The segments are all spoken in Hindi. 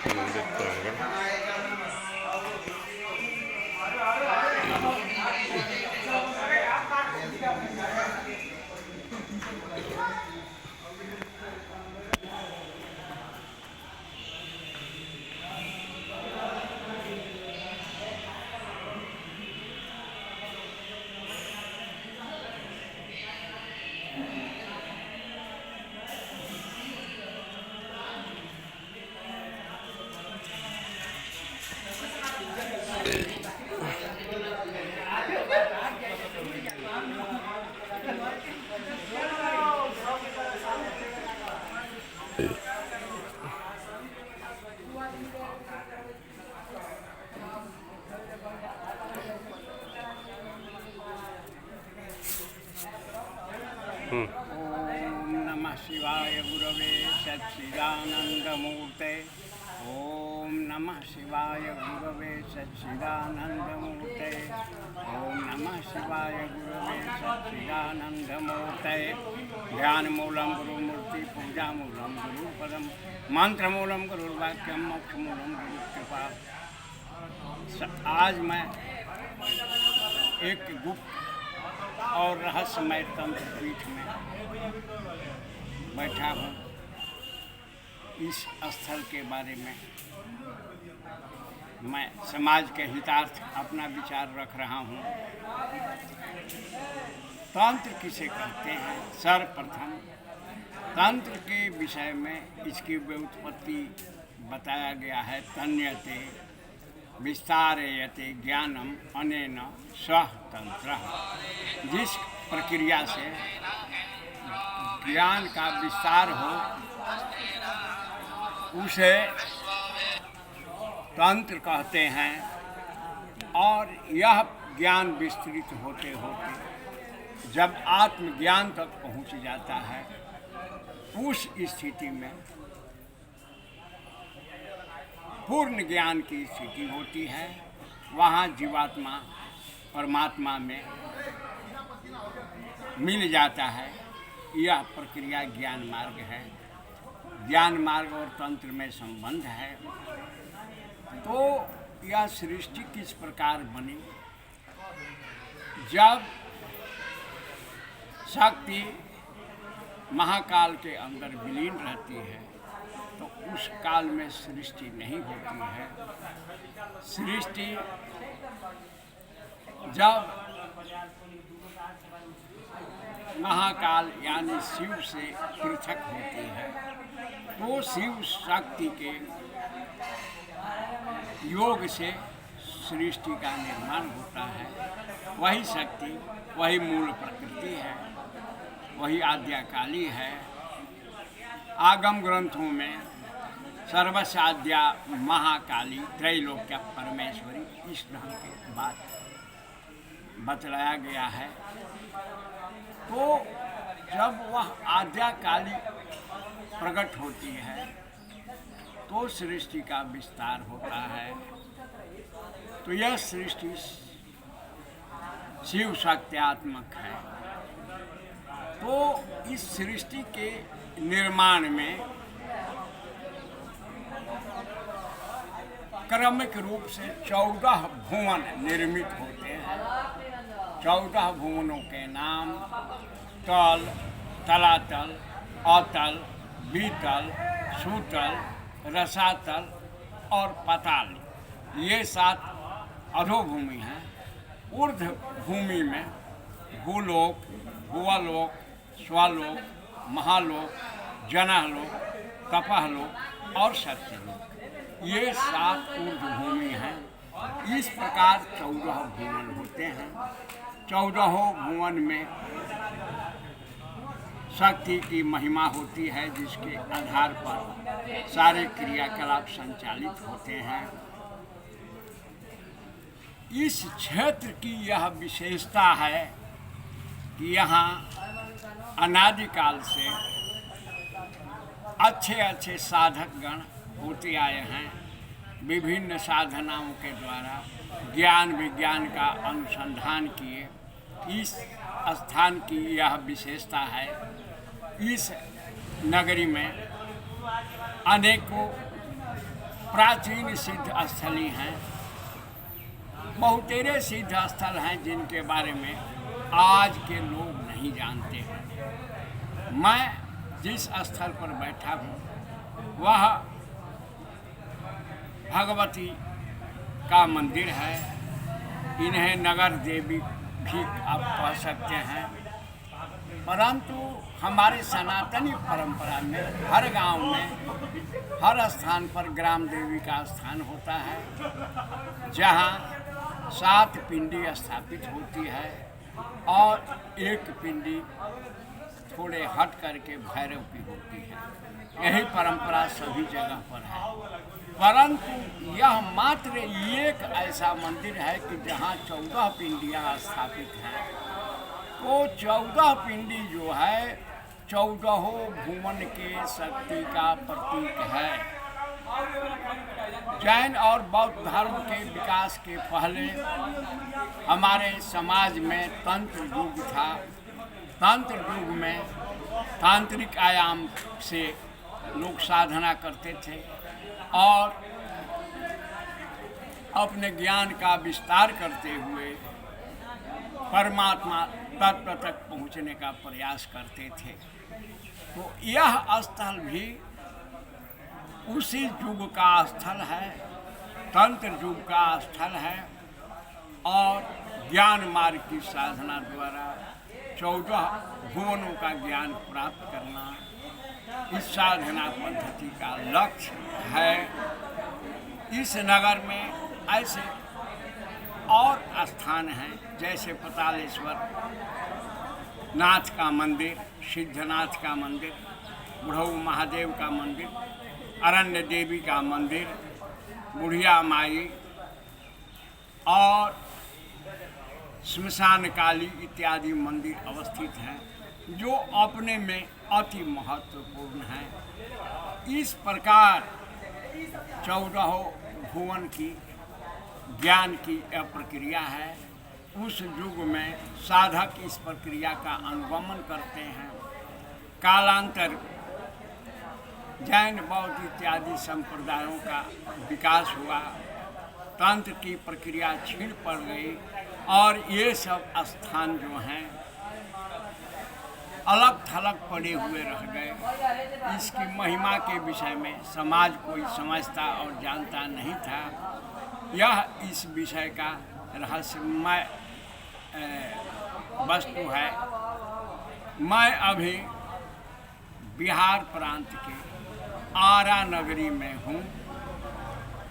मंदिर प्रांगण। ओम नमः शिवाय गुरवे सच्चिदानंदमूर्ते। ओम नमः शिवाय गुरवे सच्चिदानंदमूर्ते। ओम नमः शिवाय गुरवे सच्चिदानंदमूर्ते। ध्यानमूलं गुरुमूर्ति, पूजामूलं गुरुपदम, मंत्रमूलं गुरुर्वाक्यम, मोक्षमूलं गुरुकृपा। आज मैं एक गुप्त और रहस्यमय तंत्र पीठ में बैठा हूँ। इस स्थल के बारे में मैं समाज के हितार्थ अपना विचार रख रहा हूँ। तंत्र किसे कहते हैं? सर्वप्रथम तंत्र के विषय में इसकी व्युत्पत्ति बताया गया है। तन्यते विस्तारयते ज्ञानम अनेन स्वः तंत्र। जिस प्रक्रिया से ज्ञान का विस्तार हो उसे तंत्र कहते हैं। और यह ज्ञान विस्तृत होते होते जब आत्मज्ञान तक पहुंच जाता है, उस स्थिति में पूर्ण ज्ञान की स्थिति होती है। वहाँ जीवात्मा परमात्मा में मिल जाता है। यह प्रक्रिया ज्ञान मार्ग है। ज्ञान मार्ग और तंत्र में संबंध है। तो यह सृष्टि किस प्रकार बनी? जब शक्ति महाकाल के अंदर विलीन रहती है तो उस काल में सृष्टि नहीं होती है। सृष्टि जब महाकाल यानी शिव से पृथक होती है तो शिव शक्ति के योग से सृष्टि का निर्माण होता है। वही शक्ति, वही मूल प्रकृति है, वही आद्यकाली है। आगम ग्रंथों में सर्वसाध्या महाकाली त्रैलोक्य परमेश्वरी इस ढंग के बात बतलाया गया है। तो जब वह आद्यकाली प्रकट होती है तो सृष्टि का विस्तार होता है। तो यह सृष्टि शिव शक्त्यात्मक है। तो इस सृष्टि के निर्माण में क्रमिक रूप से 14 भुवन निर्मित होते हैं। 14 भुवनों के नाम तल, तलातल, अतल, बीतल, सुतल, रसातल और पाताल। ये 7 अधोभूमि हैं। ऊर्ध्व भूमि में भूलोक, भुवलोक, स्वलोक, महालोक, जनहलोक, तपहलोक और सत्यलोक, ये 7 ऊर्ध्व भूमि हैं। इस प्रकार 14 भुवन होते हैं। 14 भुवन में शक्ति की महिमा होती है, जिसके आधार पर सारे क्रियाकलाप संचालित होते हैं। इस क्षेत्र की यह विशेषता है कि यहाँ अनादिकाल से अच्छे अच्छे साधक गण होते आए हैं। विभिन्न साधनाओं के द्वारा ज्ञान विज्ञान का अनुसंधान किए। इस स्थान की यह विशेषता है। इस नगरी में अनेकों प्राचीन सिद्ध स्थली हैं। बहुतेरे सिद्ध स्थल हैं जिनके बारे में आज के लोग नहीं जानते हैं। मैं जिस स्थल पर बैठा हूँ वह भगवती का मंदिर है। इन्हें नगर देवी भी आप कह सकते हैं, परंतु हमारे सनातनी परंपरा में हर गांव में हर स्थान पर ग्राम देवी का स्थान होता है, जहां 7 पिंडी स्थापित होती है और एक पिंडी थोड़े हट करके भैरव की होती है। यही परंपरा सभी जगह पर है, परंतु यह मात्र एक ऐसा मंदिर है कि जहाँ 14 पिंडियाँ स्थापित हैं। तो 14 पिंडी जो है 14 भुवन के शक्ति का प्रतीक है। जैन और बौद्ध धर्म के विकास के पहले हमारे समाज में तंत्र युग था। तंत्र युग में तांत्रिक आयाम से लोग साधना करते थे और अपने ज्ञान का विस्तार करते हुए परमात्मा तत्व तक पहुँचने का प्रयास करते थे। तो यह स्थल भी उसी युग का स्थल है, तंत्र युग का स्थल है और ज्ञान मार्ग की साधना द्वारा 14 भुवनों का ज्ञान प्राप्त करना इस साधना पद्धति का लक्ष्य है। इस नगर में ऐसे और स्थान हैं, जैसे पतालेश्वर नाथ का मंदिर, सिद्धनाथ का मंदिर, बुढ़ऊ महादेव का मंदिर, अरण्य देवी का मंदिर, बुढ़िया माई और श्मशान काली इत्यादि मंदिर अवस्थित हैं, जो अपने में अति महत्वपूर्ण हैं। इस प्रकार 14 भुवन की ज्ञान की यह प्रक्रिया है। उस युग में साधक इस प्रक्रिया का अनुगमन करते हैं। कालांतर जैन बौद्ध इत्यादि संप्रदायों का विकास हुआ, तंत्र की प्रक्रिया छीन पड़ गई और ये सब स्थान जो हैं अलग थलग पड़े हुए रह गए। इसकी महिमा के विषय में समाज कोई समझता और जानता नहीं था। यह इस विषय का रहस्यमय वस्तु है। मैं अभी बिहार प्रांत के आरा नगरी में हूँ।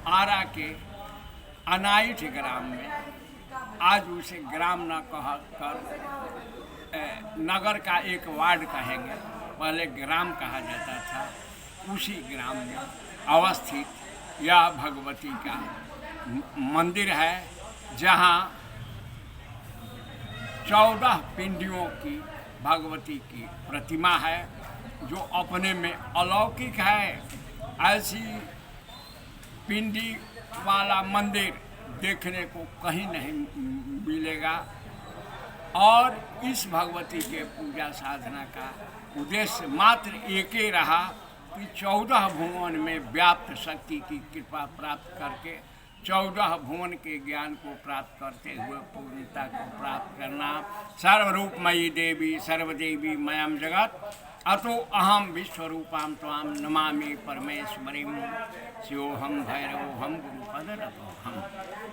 आरा के अनाइठ ग्राम में, आज उसे ग्राम न कह कर नगर का एक वार्ड कहेंगे, पहले ग्राम कहा जाता था, उसी ग्राम में अवस्थित यह भगवती का मंदिर है, जहाँ 14 पिंडियों की भगवती की प्रतिमा है, जो अपने में अलौकिक है। ऐसी पिंडी वाला मंदिर देखने को कहीं नहीं मिलेगा और इस भगवती के पूजा साधना का उद्देश्य मात्र एक ही रहा कि 14 भुवन में व्याप्त शक्ति की कृपा प्राप्त करके 14 भुवन के ज्ञान को प्राप्त करते हुए पूर्णता को प्राप्त करना। सर्वरूपमयी देवी सर्वदेवी मयम जगत अतो अहम विश्वरूपां त्वां नमामि परमेश्वरीं शिवोऽहं भैरवोऽहं गुरुपदरतोऽहम्।